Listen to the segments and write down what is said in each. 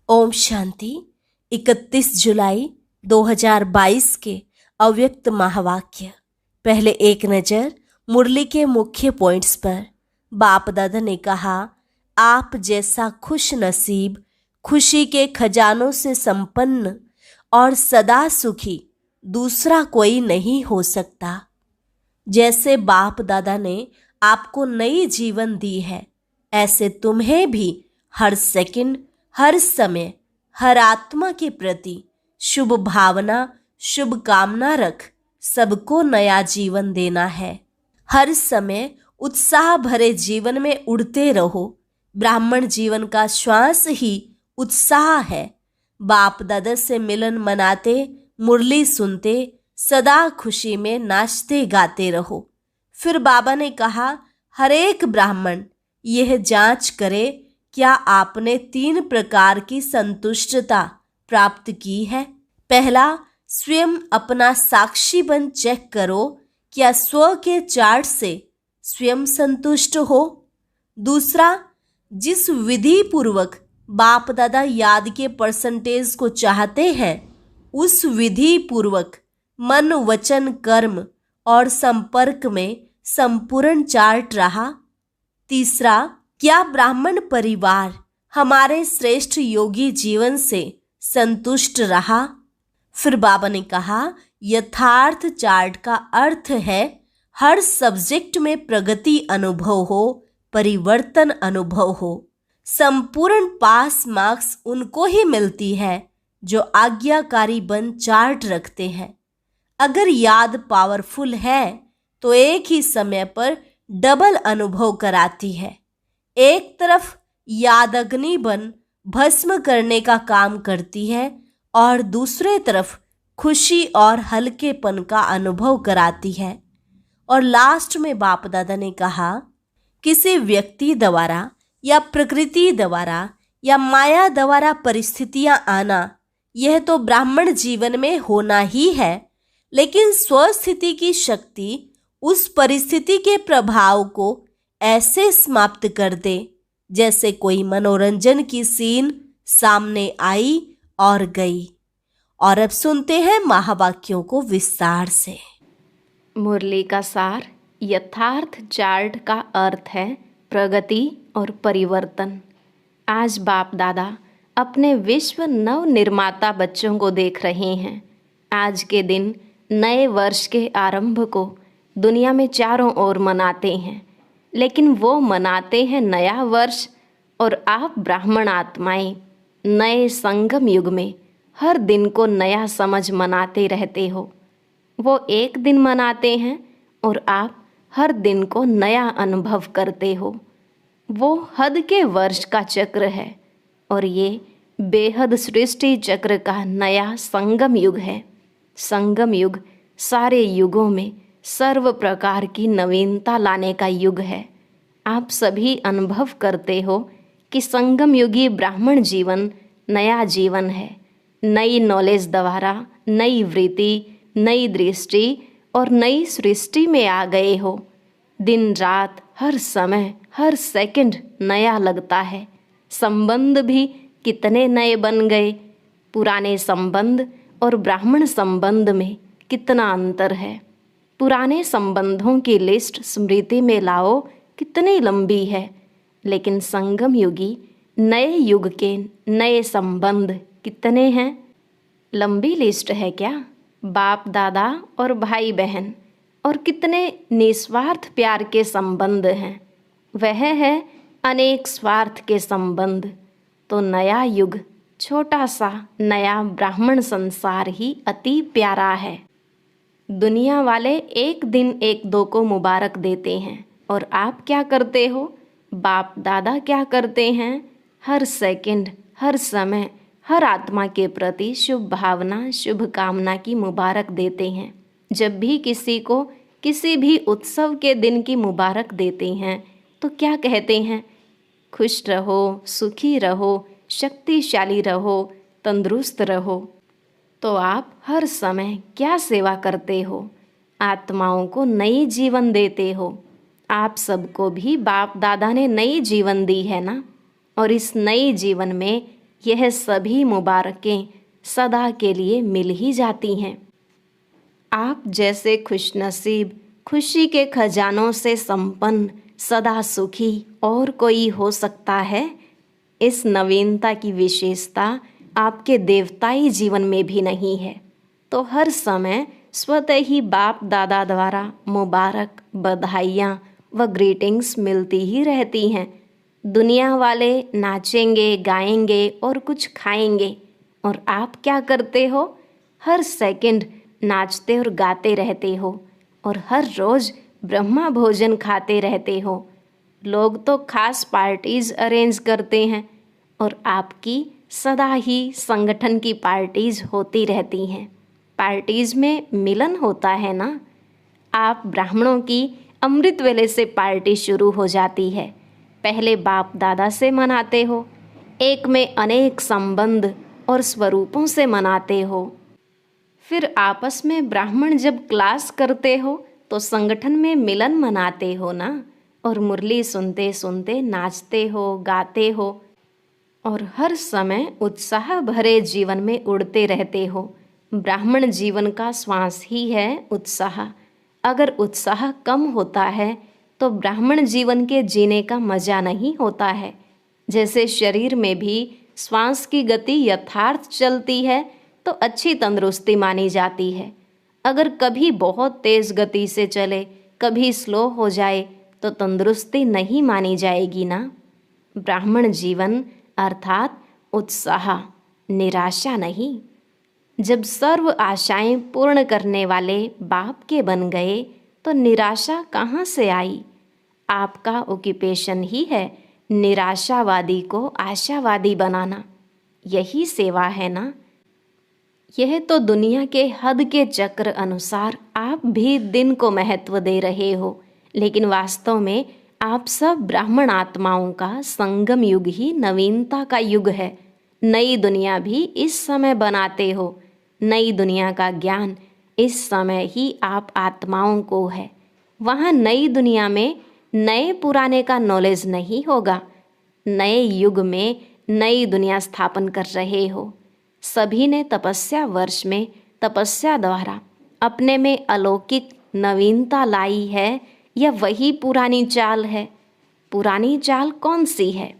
ओम शांति। 31 जुलाई 2022 के अव्यक्त महावाक्य। पहले एक नज़र मुरली के मुख्य पॉइंट्स पर। बाप दादा ने कहा, आप जैसा खुश नसीब, खुशी के खजानों से संपन्न और सदा सुखी दूसरा कोई नहीं हो सकता। जैसे बाप दादा ने आपको नई जीवन दी है, ऐसे तुम्हें भी हर सेकंड, हर समय, हर आत्मा के प्रति शुभ भावना, शुभ कामना रख सबको नया जीवन देना है। हर समय उत्साह भरे जीवन में उड़ते रहो। ब्राह्मण जीवन का श्वास ही उत्साह है। बाप दादा से मिलन मनाते, मुरली सुनते, सदा खुशी में नाचते गाते रहो। फिर बाबा ने कहा, हर एक ब्राह्मण यह जांच करे, क्या आपने 3 प्रकार की संतुष्टता प्राप्त की है। पहला, स्वयं अपना साक्षी बन चेक करो, क्या स्व के चार्ट से स्वयं संतुष्ट हो। दूसरा, जिस विधि पूर्वक बाप दादा याद के परसेंटेज को चाहते हैं, उस विधि पूर्वक मन, वचन, कर्म और संपर्क में संपूर्ण चार्ट रहा। तीसरा, क्या ब्राह्मण परिवार हमारे श्रेष्ठ योगी जीवन से संतुष्ट रहा। फिर बाबा ने कहा, यथार्थ चार्ट का अर्थ है हर सब्जेक्ट में प्रगति अनुभव हो, परिवर्तन अनुभव हो। संपूर्ण पास मार्क्स उनको ही मिलती है जो आज्ञाकारी बन चार्ट रखते हैं। अगर याद पावरफुल है तो एक ही समय पर डबल अनुभव कराती है। एक तरफ याद अग्नि बन भस्म करने का काम करती है और दूसरे तरफ खुशी और हल्केपन का अनुभव कराती है। और लास्ट में बाप दादा ने कहा, किसी व्यक्ति द्वारा या प्रकृति द्वारा या माया द्वारा परिस्थितियां आना, यह तो ब्राह्मण जीवन में होना ही है, लेकिन स्वस्थिति की शक्ति उस परिस्थिति के प्रभाव को ऐसे समाप्त कर दे जैसे कोई मनोरंजन की सीन सामने आई और गई। और अब सुनते हैं महावाक्यों को विस्तार से। मुरली का सार। यथार्थ चार्ट का अर्थ है प्रगति और परिवर्तन। आज बाप दादा अपने विश्व नव निर्माता बच्चों को देख रहे हैं। आज के दिन नए वर्ष के आरंभ को दुनिया में चारों ओर मनाते हैं, लेकिन वो मनाते हैं नया वर्ष, और आप ब्राह्मण आत्माएं नए संगम युग में हर दिन को नया समझ मनाते रहते हो। वो एक दिन मनाते हैं और आप हर दिन को नया अनुभव करते हो। वो हद के वर्ष का चक्र है और ये बेहद सृष्टि चक्र का नया संगम युग है। संगम युग सारे युगों में सर्व प्रकार की नवीनता लाने का युग है। आप सभी अनुभव करते हो कि संगम युगी ब्राह्मण जीवन नया जीवन है। नई नॉलेज द्वारा नई वृत्ति, नई दृष्टि और नई सृष्टि में आ गए हो। दिन रात, हर समय, हर सेकंड नया लगता है। संबंध भी कितने नए बन गए। पुराने संबंध और ब्राह्मण संबंध में कितना अंतर है। पुराने संबंधों की लिस्ट स्मृति में लाओ, कितनी लंबी है, लेकिन संगम युगी नए युग के नए संबंध कितने हैं। लंबी लिस्ट है क्या। बाप दादा और भाई बहन और कितने निस्वार्थ प्यार के संबंध हैं। वह है अनेक स्वार्थ के संबंध। तो नया युग, छोटा सा नया ब्राह्मण संसार ही अति प्यारा है। दुनिया वाले एक दिन एक दो को मुबारक देते हैं, और आप क्या करते हो, बाप दादा क्या करते हैं, हर सेकंड, हर समय, हर आत्मा के प्रति शुभ भावना, शुभ कामना की मुबारक देते हैं। जब भी किसी को किसी भी उत्सव के दिन की मुबारक देते हैं तो क्या कहते हैं, खुश रहो, सुखी रहो, शक्तिशाली रहो, तंदुरुस्त रहो। तो आप हर समय क्या सेवा करते हो, आत्माओं को नई जीवन देते हो। आप सबको भी बाप दादा ने नई जीवन दी है ना, और इस नई जीवन में यह सभी मुबारकें सदा के लिए मिल ही जाती हैं। आप जैसे खुशनसीब, खुशी के खजानों से संपन्न, सदा सुखी और कोई हो सकता है? इस नवीनता की विशेषता आपके देवताई जीवन में भी नहीं है, तो हर समय स्वतः ही बाप दादा द्वारा मुबारक, बधाइयाँ व ग्रीटिंग्स मिलती ही रहती हैं। दुनिया वाले नाचेंगे, गाएंगे और कुछ खाएंगे, और आप क्या करते हो? हर सेकंड नाचते और गाते रहते हो, और हर रोज ब्रह्मा भोजन खाते रहते हो। लोग तो खास पार्टीज अरेंज करते हैं, और आपकी सदा ही संगठन की पार्टीज होती रहती हैं। पार्टीज में मिलन होता है ना। आप ब्राह्मणों की अमृत वेले से पार्टी शुरू हो जाती है। पहले बाप दादा से मनाते हो, एक में अनेक संबंध और स्वरूपों से मनाते हो। फिर आपस में ब्राह्मण जब क्लास करते हो तो संगठन में मिलन मनाते हो ना, और मुरली सुनते सुनते नाचते हो, गाते हो, और हर समय उत्साह भरे जीवन में उड़ते रहते हो। ब्राह्मण जीवन का श्वास ही है उत्साह। अगर उत्साह कम होता है तो ब्राह्मण जीवन के जीने का मजा नहीं होता है। जैसे शरीर में भी श्वास की गति यथार्थ चलती है तो अच्छी तंदुरुस्ती मानी जाती है। अगर कभी बहुत तेज गति से चले, कभी स्लो हो जाए तो तंदुरुस्ती नहीं मानी जाएगी ना। ब्राह्मण जीवन अर्थात उत्साह, निराशा नहीं। जब सर्व आशाएं पूर्ण करने वाले बाप के बन गए तो निराशा कहाँ से आई? आपका ऑक्यूपेशन ही है निराशावादी को आशावादी बनाना। यही सेवा है ना। यह तो दुनिया के हद के चक्र अनुसार आप भी दिन को महत्व दे रहे हो, लेकिन वास्तव में आप सब ब्राह्मण आत्माओं का संगम युग ही नवीनता का युग है। नई दुनिया भी इस समय बनाते हो। नई दुनिया का ज्ञान इस समय ही आप आत्माओं को है। वहाँ नई दुनिया में नए पुराने का नॉलेज नहीं होगा। नए युग में नई दुनिया स्थापन कर रहे हो। सभी ने तपस्या वर्ष में तपस्या द्वारा अपने में अलौकिक नवीनता लाई है, या वही पुरानी चाल है? पुरानी चाल कौन सी है?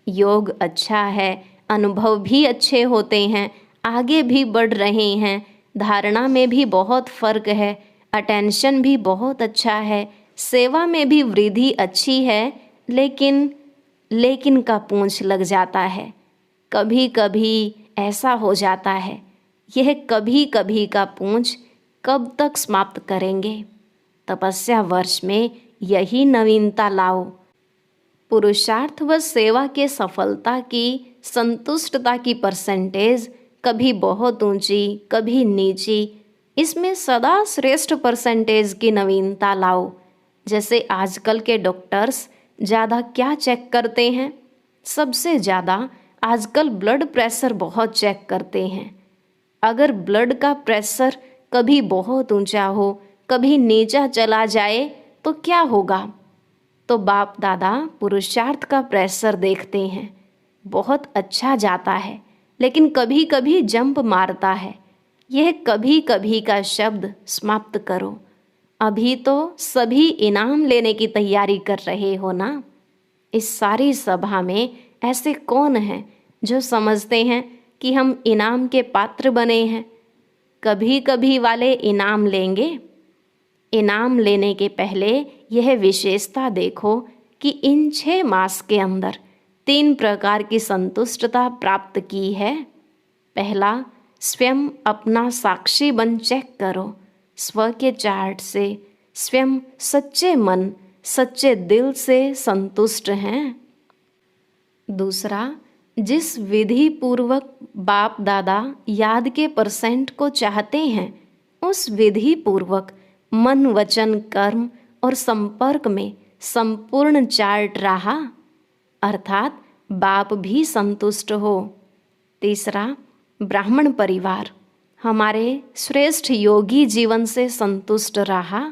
योग अच्छा है, अनुभव भी अच्छे होते हैं, आगे भी बढ़ रहे हैं, धारणा में भी बहुत फर्क है, अटेंशन भी बहुत अच्छा है, सेवा में भी वृद्धि अच्छी है, लेकिन का पूंछ लग जाता है। कभी कभी ऐसा हो जाता है। यह कभी कभी का पूंछ कब तक समाप्त करेंगे? तपस्या वर्ष में यही नवीनता लाओ। पुरुषार्थ व सेवा के सफलता की, संतुष्टता की परसेंटेज कभी बहुत ऊंची, कभी नीची। इसमें सदा श्रेष्ठ परसेंटेज की नवीनता लाओ। जैसे आजकल के डॉक्टर्स ज़्यादा क्या चेक करते हैं? सबसे ज़्यादा आजकल ब्लड प्रेशर बहुत चेक करते हैं। अगर ब्लड का प्रेशर कभी बहुत ऊंचा हो, कभी नीचा चला जाए तो क्या होगा? तो बाप दादा पुरुषार्थ का प्रेशर देखते हैं, बहुत अच्छा जाता है, लेकिन कभी कभी जंप मारता है। यह कभी कभी का शब्द समाप्त करो। अभी तो सभी इनाम लेने की तैयारी कर रहे हो ना। इस सारी सभा में ऐसे कौन हैं जो समझते हैं कि हम इनाम के पात्र बने हैं? कभी कभी वाले इनाम लेंगे। इनाम लेने के पहले यह विशेषता देखो कि इन 6 मास के अंदर 3 प्रकार की संतुष्टता प्राप्त की है। पहला, स्वयं अपना साक्षी बन चेक करो। स्व के चार्ट से स्वयं सच्चे मन, सच्चे दिल से संतुष्ट हैं। दूसरा, जिस विधि पूर्वक बाप दादा याद के परसेंट को चाहते हैं, उस विधि पूर्वक मन, वचन, कर्म और संपर्क में संपूर्ण चार्ट रहा, अर्थात बाप भी संतुष्ट हो। तीसरा, ब्राह्मण परिवार हमारे श्रेष्ठ योगी जीवन से संतुष्ट रहा।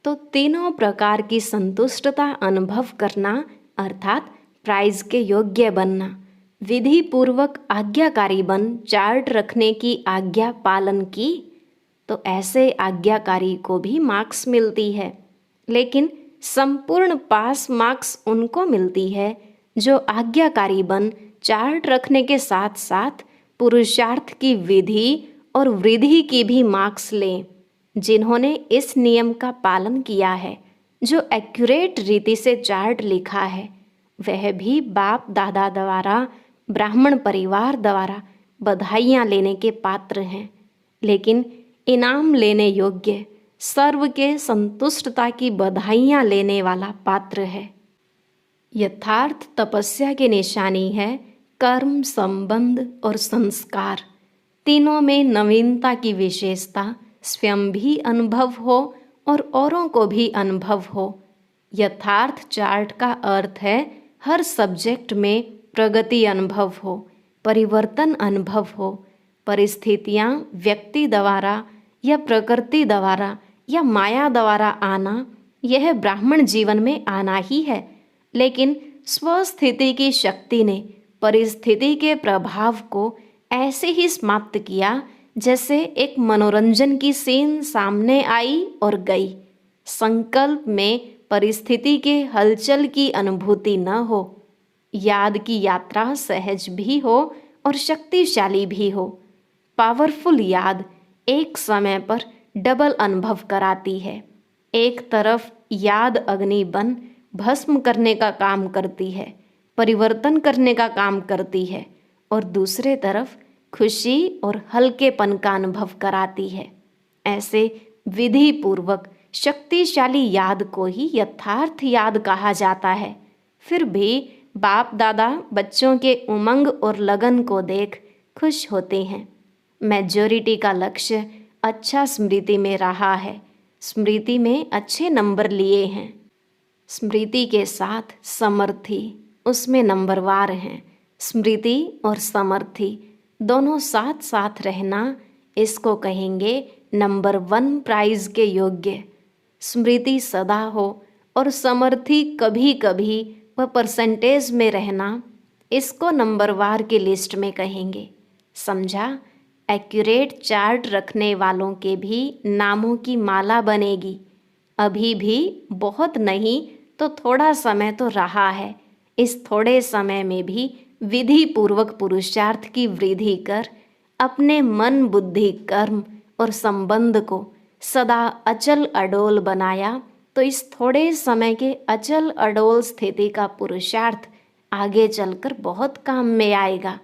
तो तीनों प्रकार की संतुष्टता अनुभव करना, अर्थात प्राइज के योग्य बनना। विधि पूर्वक आज्ञाकारी बन चार्ट रखने की आज्ञा पालन की तो ऐसे आज्ञाकारी को भी मार्क्स मिलती है, लेकिन संपूर्ण पास मार्क्स उनको मिलती है जो आज्ञाकारी बन चार्ट रखने के साथ साथ पुरुषार्थ की विधि और वृद्धि की भी मार्क्स लें। जिन्होंने इस नियम का पालन किया है, जो एक्यूरेट रीति से चार्ट लिखा है, वह भी बाप दादा द्वारा, ब्राह्मण परिवार द्वारा बधाइयाँ लेने के पात्र हैं, लेकिन इनाम लेने योग्य, सर्व के संतुष्टता की बधाइयाँ लेने वाला पात्र है। यथार्थ तपस्या की निशानी है कर्म, संबंध और संस्कार। तीनों में नवीनता की विशेषता, स्वयं भी अनुभव हो और औरों को भी अनुभव हो। यथार्थ चार्ट का अर्थ है हर सब्जेक्ट में प्रगति अनुभव हो, परिवर्तन अनुभव हो। परिस्थितियाँ व्यक्ति द्वारा या प्रकृति द्वारा या माया द्वारा आना, यह ब्राह्मण जीवन में आना ही है, लेकिन स्वस्थिति की शक्ति ने परिस्थिति के प्रभाव को ऐसे ही समाप्त किया जैसे एक मनोरंजन की सीन सामने आई और गई। संकल्प में परिस्थिति के हलचल की अनुभूति न हो, याद की यात्रा सहज भी हो और शक्तिशाली भी हो। पावरफुल याद एक समय पर डबल अनुभव कराती है। एक तरफ याद अग्नि बन भस्म करने का काम करती है, परिवर्तन करने का काम करती है, और दूसरे तरफ खुशी और हल्केपन का अनुभव कराती है। ऐसे विधि पूर्वक शक्तिशाली याद को ही यथार्थ याद कहा जाता है। फिर भी बाप दादा बच्चों के उमंग और लगन को देख खुश होते हैं। मेजॉरिटी का लक्ष्य अच्छा स्मृति में रहा है, स्मृति में अच्छे नंबर लिए हैं। स्मृति के साथ समर्थी उसमें नंबरवार हैं। स्मृति और समर्थी दोनों साथ साथ रहना, इसको कहेंगे नंबर 1 प्राइज के योग्य। स्मृति सदा हो और समर्थी कभी कभी व परसेंटेज में रहना, इसको नंबरवार की लिस्ट में कहेंगे। समझा? एक्यूरेट चार्ट रखने वालों के भी नामों की माला बनेगी। अभी भी बहुत नहीं तो थोड़ा समय तो रहा है। इस थोड़े समय में भी विधि पूर्वक पुरुषार्थ की वृद्धि कर अपने मन, बुद्धि, कर्म और संबंध को सदा अचल अडोल बनाया तो इस थोड़े समय के अचल अडोल स्थिति का पुरुषार्थ आगे चलकर बहुत काम में आएगा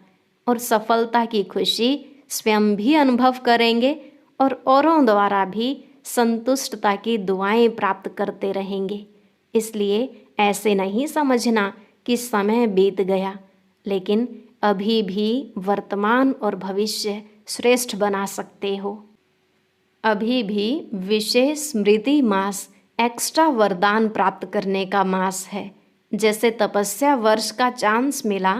और सफलता की खुशी स्वयं भी अनुभव करेंगे और औरों द्वारा भी संतुष्टता की दुआएं प्राप्त करते रहेंगे। इसलिए ऐसे नहीं समझना कि समय बीत गया, लेकिन अभी भी वर्तमान और भविष्य श्रेष्ठ बना सकते हो। अभी भी विशेष स्मृति मास एक्स्ट्रा वरदान प्राप्त करने का मास है। जैसे तपस्या वर्ष का चांस मिला,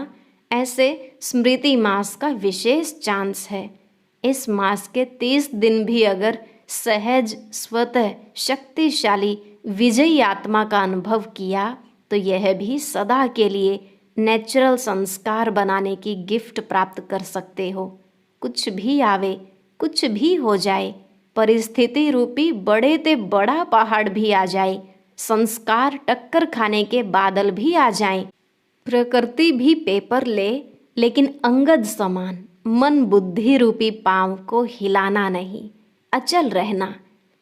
ऐसे स्मृति मास का विशेष चांस है। इस मास के 30 दिन भी अगर सहज, स्वतः, शक्तिशाली, विजयी आत्मा का अनुभव किया तो यह भी सदा के लिए नेचुरल संस्कार बनाने की गिफ्ट प्राप्त कर सकते हो। कुछ भी आवे, कुछ भी हो जाए, परिस्थिति रूपी बड़े ते बड़ा पहाड़ भी आ जाए, संस्कार टक्कर खाने के बादल भी आ जाएं, प्रकृति भी पेपर ले, लेकिन अंगद समान मन बुद्धि रूपी पांव को हिलाना नहीं, अचल रहना।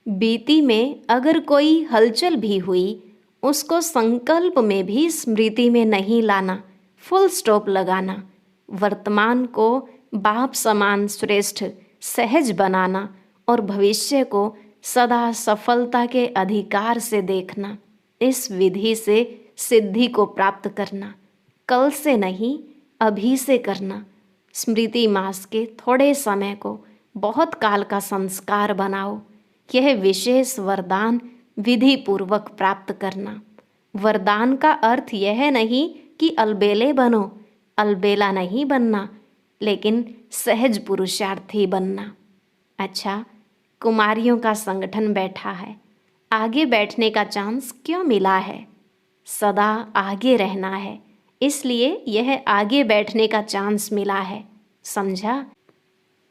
बीती में अगर कोई हलचल भी हुई, उसको संकल्प में भी स्मृति में नहीं लाना, फुल स्टॉप लगाना। वर्तमान को बाप समान श्रेष्ठ, सहज बनाना और भविष्य को सदा सफलता के अधिकार से देखना। इस विधि से सिद्धि को प्राप्त करना, कल से नहीं अभी से करना। स्मृति मास के थोड़े समय को बहुत काल का संस्कार बनाओ। यह विशेष वरदान विधि पूर्वक प्राप्त करना। वरदान का अर्थ यह नहीं कि अलबेले बनो, अलबेला नहीं बनना, लेकिन सहज पुरुषार्थी बनना। अच्छा, कुमारियों का संगठन बैठा है, आगे बैठने का चांस क्यों मिला है? सदा आगे रहना है, इसलिए यह आगे बैठने का चांस मिला है, समझा?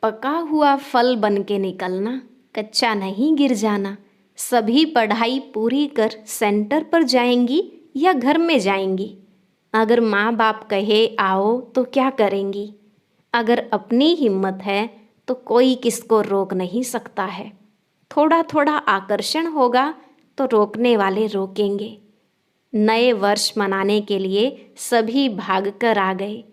पका हुआ फल बन के निकलना, कच्चा नहीं गिर जाना। सभी पढ़ाई पूरी कर सेंटर पर जाएंगी या घर में जाएंगी? अगर माँ बाप कहे आओ तो क्या करेंगी? अगर अपनी हिम्मत है तो कोई किसको रोक नहीं सकता है। थोड़ा थोड़ा आकर्षण होगा तो रोकने वाले रोकेंगे। नए वर्ष मनाने के लिए सभी भाग कर आ गए।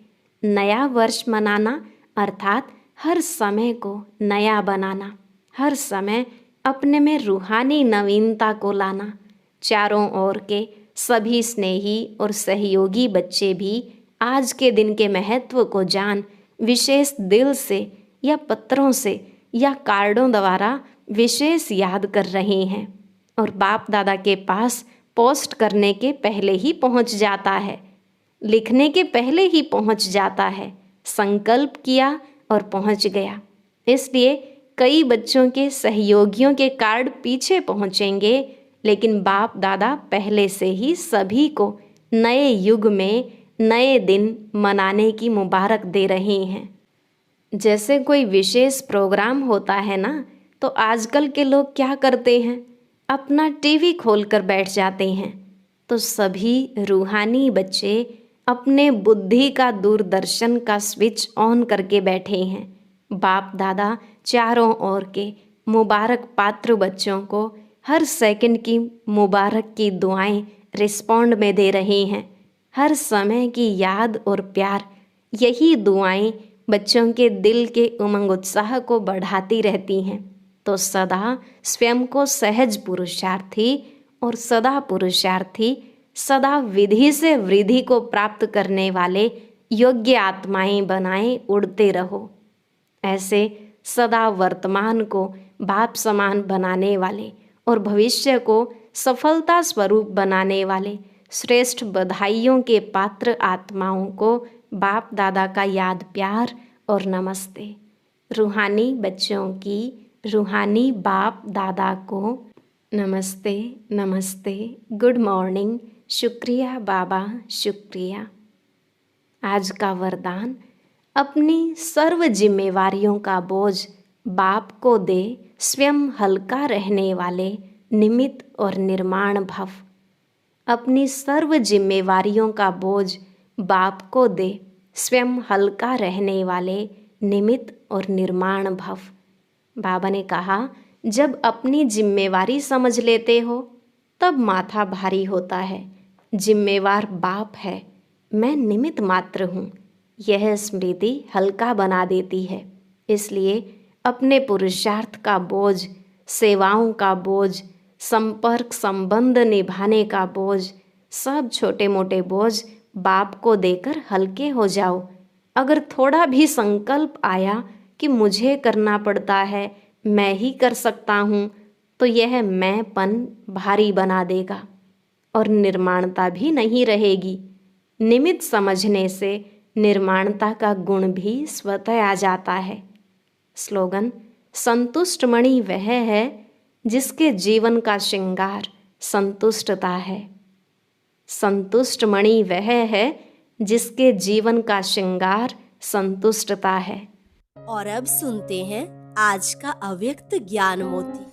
नया वर्ष मनाना अर्थात हर समय को नया बनाना, हर समय अपने में रूहानी नवीनता को लाना। चारों ओर के सभी स्नेही और सहयोगी बच्चे भी आज के दिन के महत्व को जान विशेष दिल से या पत्रों से या कार्डों द्वारा विशेष याद कर रहे हैं और बाप दादा के पास पोस्ट करने के पहले ही पहुंच जाता है, लिखने के पहले ही पहुंच जाता है। संकल्प किया और पहुंच गया। इसलिए कई बच्चों के सहयोगियों के कार्ड पीछे पहुंचेंगे, लेकिन बाप दादा पहले से ही सभी को नए युग में नए दिन मनाने की मुबारक दे रहे हैं। जैसे कोई विशेष प्रोग्राम होता है ना, तो आजकल के लोग क्या करते हैं, अपना टीवी खोलकर बैठ जाते हैं। तो सभी रूहानी बच्चे अपने बुद्धि का दूरदर्शन का स्विच ऑन करके बैठे हैं। बाप दादा चारों ओर के मुबारक पात्र बच्चों को हर सेकंड की मुबारक की दुआएं रिस्पॉन्ड में दे रहे हैं। हर समय की याद और प्यार, यही दुआएं बच्चों के दिल के उमंग उत्साह को बढ़ाती रहती हैं। तो सदा स्वयं को सहज पुरुषार्थी और सदा पुरुषार्थी, सदा विधि से वृद्धि को प्राप्त करने वाले योग्य आत्माएं बनाए उड़ते रहो। ऐसे सदा वर्तमान को बाप समान बनाने वाले और भविष्य को सफलता स्वरूप बनाने वाले श्रेष्ठ बधाइयों के पात्र आत्माओं को बाप दादा का याद प्यार और नमस्ते। रूहानी बच्चों की रूहानी बाप दादा को नमस्ते नमस्ते, गुड मॉर्निंग, शुक्रिया बाबा, शुक्रिया। आज का वरदान, अपनी सर्व जिम्मेवारियों का बोझ बाप को दे, स्वयं हल्का रहने वाले निमित्त और निर्माण भव। अपनी सर्व जिम्मेवारियों का बोझ बाप को दे, स्वयं हल्का रहने वाले निमित्त और निर्माण भव। बाबा ने कहा, जब अपनी जिम्मेवारी समझ लेते हो तब माथा भारी होता है। जिम्मेवार बाप है, मैं निमित्त मात्र हूँ, यह स्मृति हल्का बना देती है। इसलिए अपने पुरुषार्थ का बोझ, सेवाओं का बोझ, संपर्क संबंध निभाने का बोझ, सब छोटे मोटे बोझ बाप को देकर हल्के हो जाओ। अगर थोड़ा भी संकल्प आया कि मुझे करना पड़ता है, मैं ही कर सकता हूँ, तो यह मैंपन भारी बना देगा और निर्माणता भी नहीं रहेगी। निमित्त समझने से निर्माणता का गुण भी स्वतः आ जाता है। स्लोगन, संतुष्ट मणि वह है जिसके जीवन का श्रृंगार संतुष्टता है। संतुष्ट मणि वह है जिसके जीवन का श्रृंगार संतुष्टता है। और अब सुनते हैं आज का अव्यक्त ज्ञान मोती।